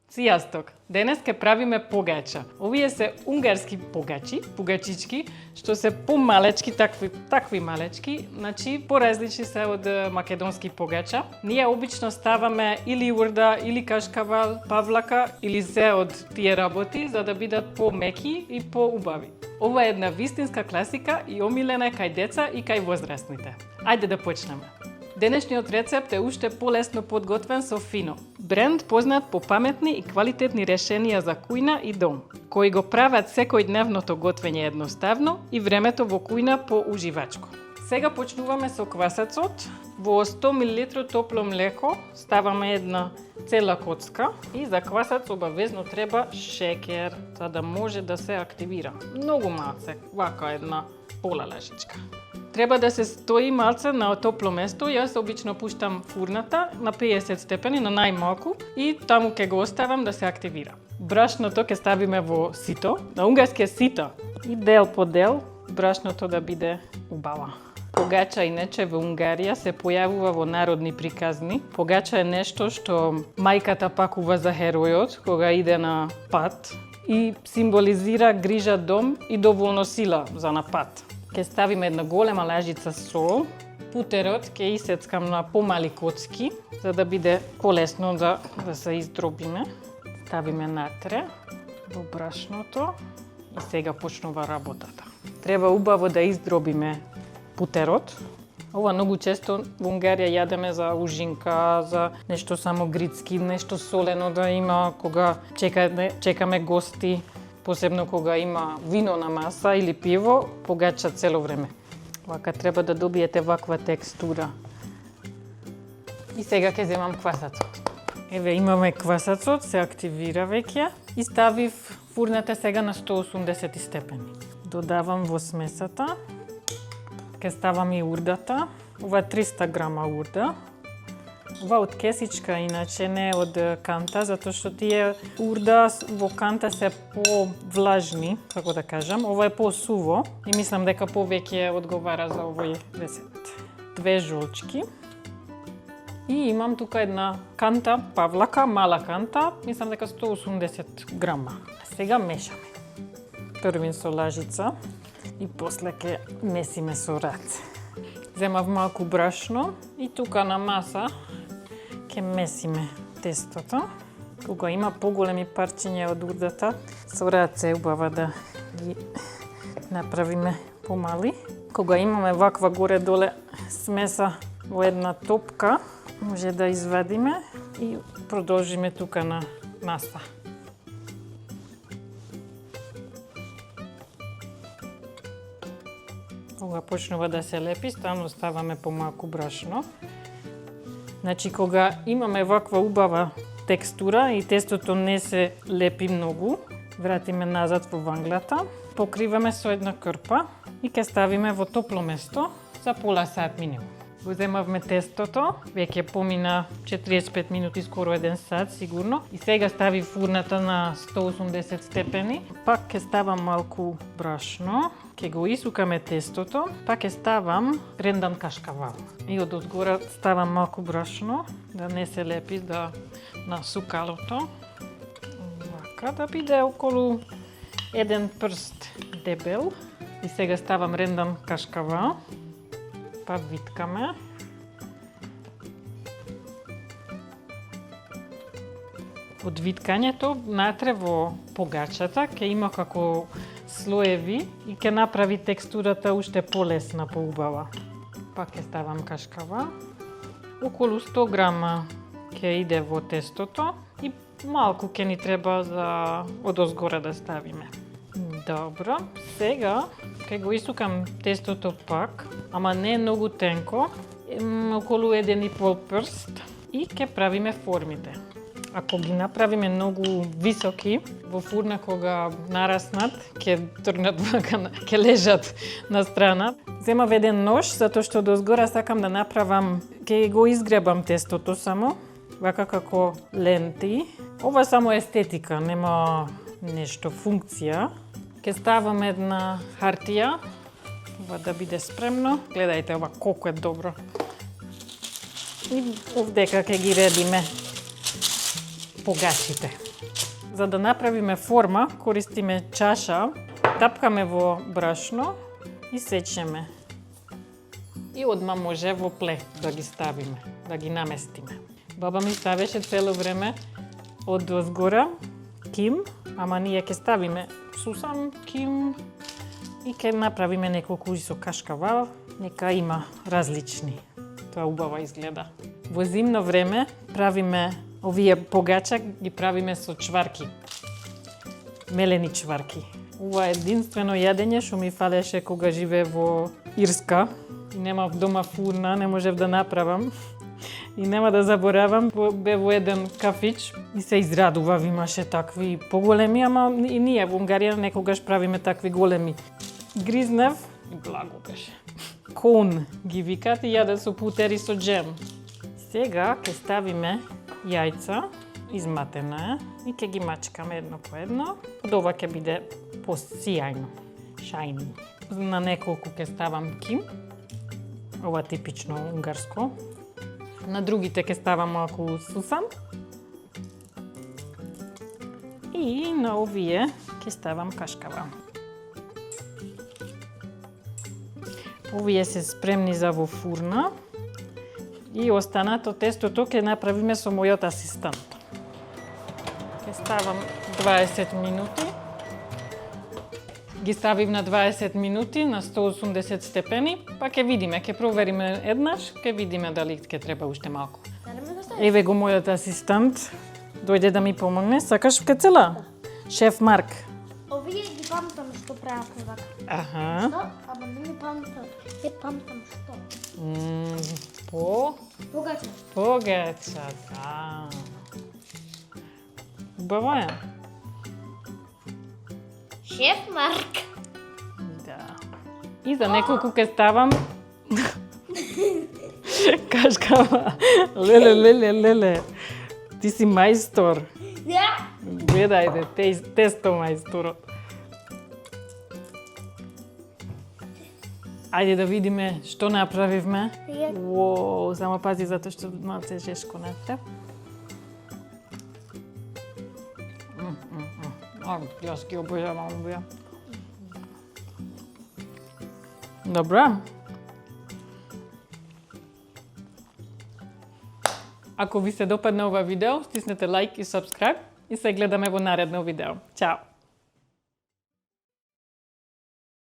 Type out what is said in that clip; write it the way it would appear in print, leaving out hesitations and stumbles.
Сијасток. Денес ке правиме погача. Овие се унгарски погачи, пугачички, што се помалечки, такви малечки, значи поразлични се од македонски погача. Ние обично ставаме или урда, или кашкавал, павлака, или се од тие работи, за да бидат помеки и поубави. Ова е една вистинска класика и омилена е кај деца и кај возрастните. Ајде да почнеме. Денешниот рецепт е уште полесно подготвен со фино. Бренд познат по паметни и квалитетни решенија за кујна и дом, кои го прават секојдневното готвење едноставно и времето во кујна поуживачко. Сега почнуваме со квасецот. Во 100 мл топло млеко ставаме една цела коцка и за квасец обавезно треба шеќер, за да може да се активира. Многу малце, вака една пола лажичка. Треба да се стои малце на топло место. Јас обично пуштам фурната на 50 степени, на најмалку, и таму ќе го оставам да се активира. Брашното ќе ставиме во сито, на унгарски сито, и дел по дел брашното да биде убава. Погача иначе во Унгарија се појавува во народни приказни. Погача е нешто што мајката пакува за херојот кога иде на пат и символизира грижа, дом и доволно сила за на пат. Ке ставиме една голема лажица сол. Путерот ке исецкам на помали коцки, за да биде полесно да се издробиме. Ставиме натре во брашното и сега почнува работата. Треба убаво да издробиме путерот. Ова многу често во Унгарија јадеме за ужинка, за нешто само грицки, нешто солено да има кога чекаме гости. Посебно кога има вино на маса или пиво, погача цело време. Вака треба да добиете ваква текстура. И сега ќе земам квасацот. Еве имаме квасацот, се активира веќе и ставив фурната сега на 180 степени. Додавам во смесата. Ке ставам и урдата. Ова е 300 грама урда. Ова од кесичка, иначе не од канта, затоа што тие урда во канта се повлажни, како да кажам. Ова е посуво и мислам дека повеќе одговара за овој рецепт. 2 жолчки. И имам тука една канта павлака, мала канта, мислам дека 180 грама. Сега мешаме. Првин со лажица и после ке месиме со раце. Земав малку брашно и тука на маса ке месиме тестото. Кога има поголеми парчиња од урдата, со раце убава да ги направиме помали. Кога имаме ваква горе-доле смеса во една топка, може да извадиме и продолжиме тука на маса. Кога почнува да се лепи, стално ставаме помалку брашно. Значи, кога имаме ваква убава текстура и тестото не се лепи многу, вратиме назад во ванглата, покриваме со една крпа и ќе ставиме во топло место за пола сат минимум. Го земавме тестото, веќе помина 45 минути, скоро 1 сат сигурно. И сега стави фурната на 180 степени. Пак ќе ставам малку брашно, ќе го исукаме тестото, пак ќе ставам рендан кашкавал. И од одгора ставам малку брашно, да не се лепи на сукалото. Вака, да биде околу 1 прст дебел. И сега ставам рендан кашкавал. Па виткаме. Од виткањето натре во погачата ќе има како слоеви и ќе направи текстурата уште полесна, поубава. Пак ќе ставам кашкава. Околу 100 грама ќе иде во тестото и малку ќе ни треба за одозгора да ставиме. Добро, сега ќе го исукам тестото пак, ама не многу тенко, околу 1,5 прст и ќе правиме формите. Ако ги направиме многу високи, во фурна кога нараснат, ќе тргнат вака, ќе лежат на страна. Земав еден нож, затоа што дозгора сакам да направам, ќе го изгребам тестото само, вака како ленти. Ова само естетика, нема нешто функција. Ке ставам една хартија, ова да биде спремно. Гледајте ова колку е добро. И овдека ќе ги редиме погачите. За да направиме форма, користиме чаша, тапкаме во брашно и сечеме. И одма може во пле да ги ставиме, да ги наместиме. Баба ми ставеше цело време од озгора ким, ама ние ќе ставиме сусам, ким и ќе направиме неколку со кашкавал, нека има различни. Тоа убаво изгледа. Во зимно време правиме овие погача, ги правиме со чварки. Мелени чварки. Ова е единствено јадење што ми фалеше кога живее во Ирска. И немав дома фурна, не можев да направам. И нема да заборавам, бе во еден кафич и се израдував, имаше такви поголеми, ама и ние во Унгарија некогаш правиме такви големи. Гризнав и благо беше. Кон ги викат и јадат со путери со джем. Сега ќе ставиме јајца, изматено е, и ќе ги мачкаме едно по едно. Од ова ќе биде посијајно, шајни. На неколку ќе ставам ким, ова типично унгарско. На другите ќе ставам малку сусам. И на овие ќе ставам кашкава. Овие се спремни за во фурна. И останато тестото ќе направиме со мојот асистент. Ќе ставам 20 минути. Ги ставив на 20 минути на 180 степени, па ќе видиме, ќе провериме еднаш, ќе видиме дали ќе треба уште малку. Еве го мојот асистент, дојде да ми помогне. Сакаш кецела? Шеф Марк. Овие ги памтам што прават така. Аха. Што? Ама не памтам. Не памтам што. Погача. Погача, да. Убаво е. Шеф Марк. Да. И за неколку ќе ставам кашкава. Леле. Ти си мајстор. Да. Гледајте, тесто мајсторот. Ајде да видиме што направивме. Уоу, само пази затоа што малце жешко направ. Јас ги обожавам овие. Добра. Ако ви се допадна ова видео, стиснете лайк и subscribe и се гледаме во наредно видео. Чао!